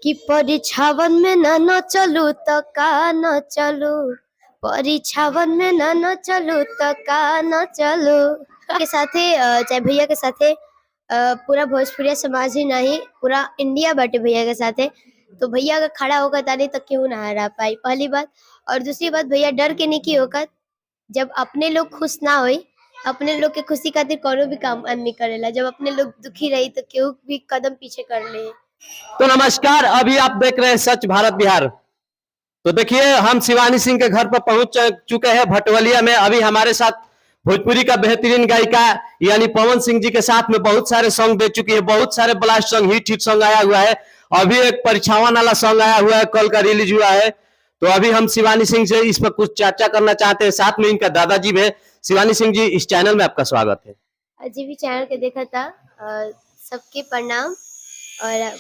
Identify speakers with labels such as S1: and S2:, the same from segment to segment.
S1: कि परीक्षावन में न चलू तो का न चलू, परीक्षावन में न चलू तो का न चलू के साथे चाहे भैया के साथे पूरा भोजपुरिया समाज ही नहीं पूरा इंडिया बाटे भैया के साथे। तो भैया अगर खड़ा होगा ताली तो क्यों ना हरा पाई, पहली बात। और दूसरी बात, भैया डर के नहीं की होगा। जब अपने लोग खुश ना होई, अपने लोग के खुशी खातिर कोनो भी काम आदमी करेला। जब अपने लोग दुखी रही तो केहू भी कदम पीछे कर ले।
S2: तो नमस्कार, अभी आप देख रहे हैं सच भारत बिहार। तो देखिए, हम शिवानी सिंह के घर पर पहुंच चुके हैं भटवलिया में। अभी हमारे साथ भोजपुरी का बेहतरीन गायिका यानी पवन सिंह जी के साथ में बहुत सारे सॉन्ग दे चुकी है, बहुत सारे ब्लास्ट सॉन्ग, हिट सॉन्ग आया हुआ है। अभी एक परीक्षावन वाला सॉन्ग आया हुआ है, कल का रिलीज हुआ है। तो अभी हम शिवानी सिंह से इस पर कुछ चर्चा करना चाहते हैं, साथ में इनका दादाजी भी है। शिवानी सिंह जी, इस चैनल में आपका स्वागत है।
S1: अजी भी चैनल के देखा था, सबके प्रणाम। और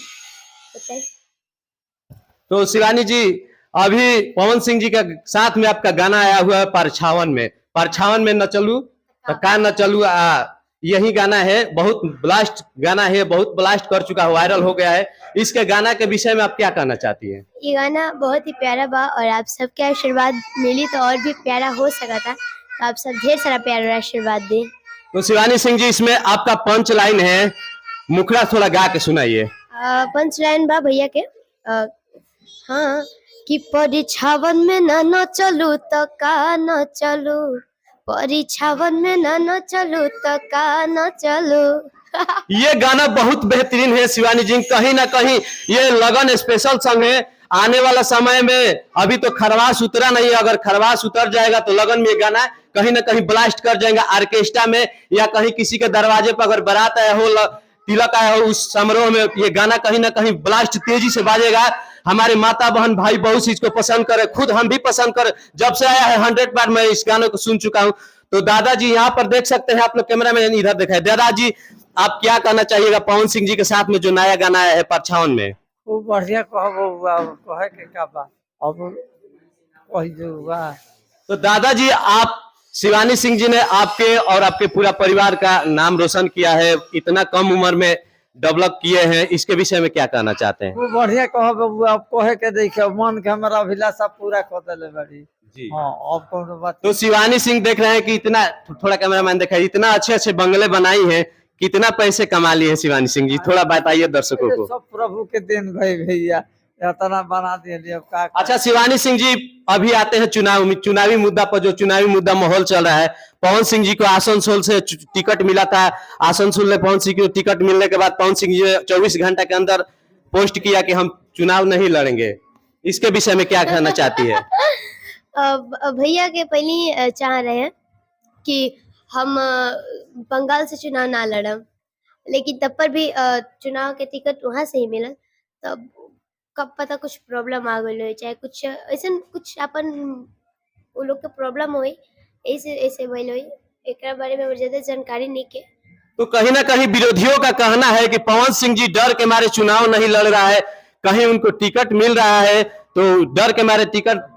S2: तो शिवानी जी, अभी पवन सिंह जी के साथ में आपका गाना आया हुआ है परछावन में। परछावन में न चलू तो का न चलू, यही गाना है। बहुत ब्लास्ट गाना है, बहुत ब्लास्ट कर चुका है, वायरल हो गया है। इसके गाना के विषय में आप क्या कहना चाहती हैं?
S1: ये गाना बहुत ही प्यारा बा और आप सबके आशीर्वाद मिली तो और भी प्यारा हो सका था। तो आप सब ढेर सारा प्यार और आशीर्वाद दें।
S2: तो शिवानी सिंह जी, इसमें आपका पंच लाइन है, मुखड़ा थोड़ा गा के सुनाइए।
S1: पंच लाइन बा भैया के। हाँ, कि परीक्षावन में न चलू तो का न चलू, परीक्षावन में न चलू तो का न चलू।
S2: ये गाना बहुत बेहतरीन है शिवानी जी, कहीं ना कहीं ये लगन स्पेशल सॉन्ग है। आने वाला समय में अभी तो खरवास उतरा नहीं है, अगर खरवास उतर जाएगा तो लगन में गाना कहीं ना कहीं ब्लास्ट कर जाएगा ऑर्केस्ट्रा में, या कहीं किसी के दरवाजे पर अगर बारात आया हो, तिलक आया हो, उस समारोह में ये गाना कहीं ना कहीं ब्लास्ट तेजी से बाजेगा। हमारे माता बहन भाई बहुत इसको पसंद करे, खुद हम भी पसंद करे। जब से आया है 100 बार मैं इस गाने को सुन चुका हूँ। तो दादाजी यहाँ पर देख सकते हैं, आप लोग कैमरा में इधर दिखाए। दादाजी, आप क्या कहना चाहिएगा पवन सिंह जी के साथ में जो नया गाना आया है परछावन में?
S3: खूब बढ़िया कहे के का बा अब कही जो बा।
S2: तो दादाजी, आप शिवानी सिंह जी ने आपके और आपके पूरा परिवार का नाम रोशन किया है, इतना कम उम्र में डेवलप किए हैं, इसके विषय में क्या कहना चाहते हैं?
S3: खूब बढ़िया कहे के देखिए, मन के हमारा अभिलाषा पूरा कर दिले बड़ी
S2: जी।
S3: हाँ, अब कौन बात।
S2: तो शिवानी सिंह देख रहे हैं कि इतना, थोड़ा कैमरामैन देखा, इतना अच्छे अच्छे बंगले बनाई है, कितना पैसे कमा लिए हैं शिवानी सिंह जी, थोड़ा बताइए दर्शकों को।
S3: सब प्रभु के दिन भाई भैया, इतना बना दिए।
S2: अच्छा शिवानी सिंह जी, अभी आते हैं चुनावी मुद्दा पर, जो चुनावी मुद्दा माहौल चल रहा है। पवन सिंह जी को आसनसोल से टिकट मिला था। आसनसोल में पवन सिंह को टिकट मिलने के बाद पवन सिंह जी ने 24 घंटे के अंदर पोस्ट किया कि हम चुनाव नहीं लड़ेंगे। इसके विषय में क्या कहना चाहती है?
S1: भैया के पहले चाह रहे हैं कि हम बंगाल से चुनाव ना लड़म, लेकिन तब पर भी चुनाव के टिकट वहां से ही मिला। तब कब पता कुछ प्रॉब्लम आ गई हो, चाहे कुछ ऐसा कुछ अपन वो लोग के प्रॉब्लम हुई, ऐसे ऐसे भइल हुई। एक बारे में ज्यादा जानकारी नहीं के।
S2: तो कहीं ना कहीं विरोधियों का कहना है कि पवन सिंह जी डर के मारे चुनाव नहीं लड़ रहा है, कहीं उनको टिकट मिल रहा है तो डर के मारे टिकट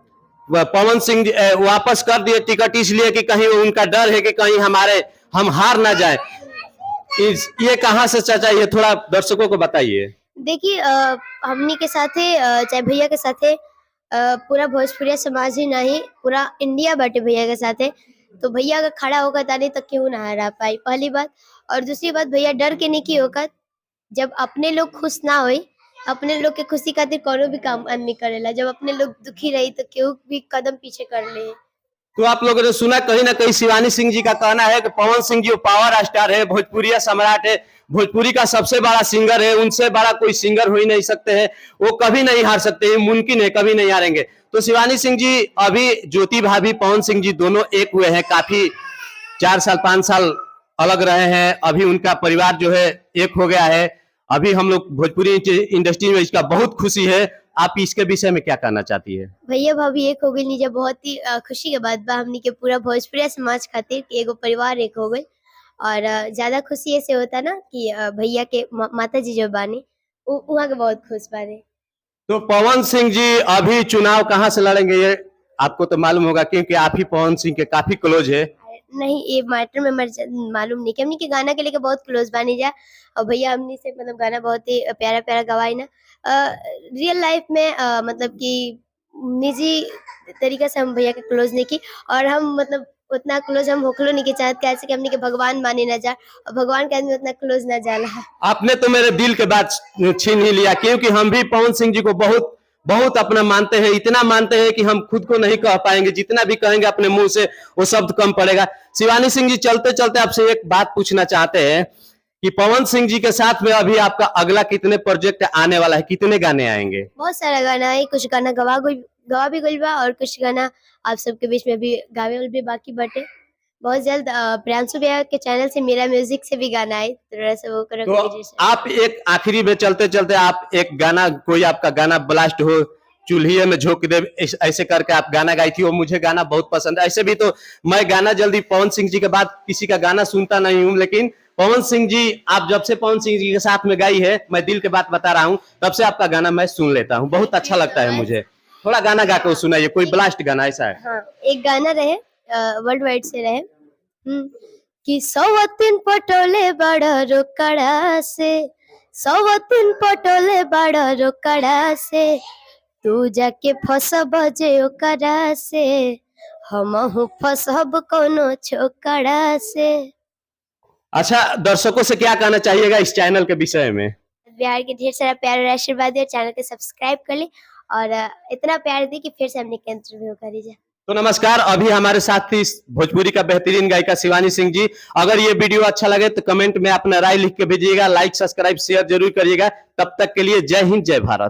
S2: पवन सिंह वापस कर दिए टिकट, इसलिए कि कहीं उनका डर है कि कहीं हम हार ना जाए। ये कहाँ से सच्चाई है, थोड़ा दर्शकों को बताइए।
S1: देखिए, हमनी के साथे चाहे भैया के साथे पूरा भोजपुरिया समाज ही नहीं पूरा इंडिया बाटे भैया के साथे। तो भैया अगर खड़ा होगा ताली तो क्यों ना हरा पाई, पहली बात। और दूसरी बात, भैया डर के नहीं की होगा। जब अपने लोग खुश ना होई, अपने लोग के खुशी खातिर कोनो भी काम आदमी करेला। जब अपने लोग दुखी रही तो केहू भी कदम पीछे कर ले।
S2: तो आप लोगों ने सुना, कहीं ना कहीं शिवानी सिंह जी का कहना है कि पवन सिंह जी पावर स्टार है, भोजपुरिया सम्राट है, भोजपुरी का सबसे बड़ा सिंगर है, उनसे बड़ा कोई सिंगर हो ही नहीं सकते हैं, वो कभी नहीं हार सकते, ये मुमकिन है, कभी नहीं हारेंगे। तो शिवानी सिंह जी, अभी ज्योति भाभी पवन सिंह जी दोनों एक हुए हैं, काफी 4 साल 5 साल अलग रहे हैं, अभी उनका परिवार जो है एक हो गया है। अभी हम लोग भोजपुरी इंडस्ट्री में इसका बहुत खुशी है। आप इसके विषय में क्या कहना चाहती है?
S1: भैया भाभी एक हो गई नीचे, बहुत ही खुशी के बात बा हमनी के पूरा भोजपुरिया समाज खातिर कि एगो परिवार एक हो गई। और ज्यादा खुशी ऐसे होता ना कि भैया के माता जी जो बानी वहाँ के बहुत खुश बाने।
S2: तो पवन सिंह जी अभी चुनाव कहाँ से लड़ेंगे ये आपको तो मालूम होगा, क्योंकि आप ही पवन सिंह के काफी क्लोज है।
S1: नहीं, ये मैटर में मालूम नहीं कि हमनी के गाना के लेके बहुत क्लोज बानी जा और भैया हमनी से मतलब गाना बहुत ही प्यारा प्यारा गवाई ना। रियल लाइफ में मतलब कि निजी तरीका से हम भैया के क्लोज नहीं की और हम मतलब उतना क्लोज हम होखलो नहीं के चाहत कैसे कि हमनी के भगवान माने ना जा और भगवान के आदमी उतना क्लोज ना जाला।
S2: आपने तो मेरे दिल के बात छीन ही लिया, क्योंकि हम भी पवन सिंह जी को बहुत बहुत अपना मानते हैं, इतना मानते हैं कि हम खुद को नहीं कह पाएंगे, जितना भी कहेंगे अपने मुंह से वो शब्द कम पड़ेगा। शिवानी सिंह जी, चलते चलते आपसे एक बात पूछना चाहते हैं कि पवन सिंह जी के साथ में अभी आपका अगला कितने प्रोजेक्ट आने वाला है, कितने गाने आएंगे?
S1: बहुत सारा गाना है, कुछ गाना गवा भी गइल बा और कुछ गाना आप सबके बीच में भी गावे भी बाकी बटे। बहुत जल्द प्रियांशु भैया के चैनल से मेरा म्यूजिक से भी गाना है, थोड़ा सा वो करो
S2: तो आप एक आखिरी में चलते चलते आप एक गाना, कोई आपका गाना ब्लास्ट हो, चूल्हे में झोंक दे, ऐसे करके आप गाना गाई थी, वो मुझे गाना बहुत पसंद है। ऐसे भी तो मैं गाना जल्दी पवन सिंह जी के बाद किसी का गाना सुनता नहीं हूँ, लेकिन पवन सिंह जी, आप जब से पवन सिंह जी के साथ में गाई है, मैं दिल के बात बता रहा हूँ, तब से आपका गाना मैं सुन लेता हूँ, बहुत अच्छा लगता है मुझे। थोड़ा गाना गा के सुनाइए, कोई ब्लास्ट गाना ऐसा है।
S1: हाँ, एक गाना रहे वर्ल्ड वाइड से रहे कि 103 पटोले बड़ा रोकड़ा से, 103 पटोले बड़ा रोकड़ा से, तू जाके फसब जे ओकरा से, हमहू फसब कोनो छोकरा से।
S2: अच्छा, दर्शकों से क्या कहना चाहिएगा इस चैनल के विषय में?
S1: बिहार के ढेर सारा प्यार और आशीर्वाद दे, चैनल के सब्सक्राइब कर ले और इतना प्यार दे कि फिर से हमने इंटरव्यू करी जाए।
S2: तो नमस्कार, अभी हमारे साथ थी भोजपुरी का बेहतरीन गायिका शिवानी सिंह जी। अगर ये वीडियो अच्छा लगे तो कमेंट में अपना राय लिख के भेजिएगा, लाइक सब्सक्राइब शेयर जरूर करिएगा। तब तक के लिए जय हिंद, जय भारत।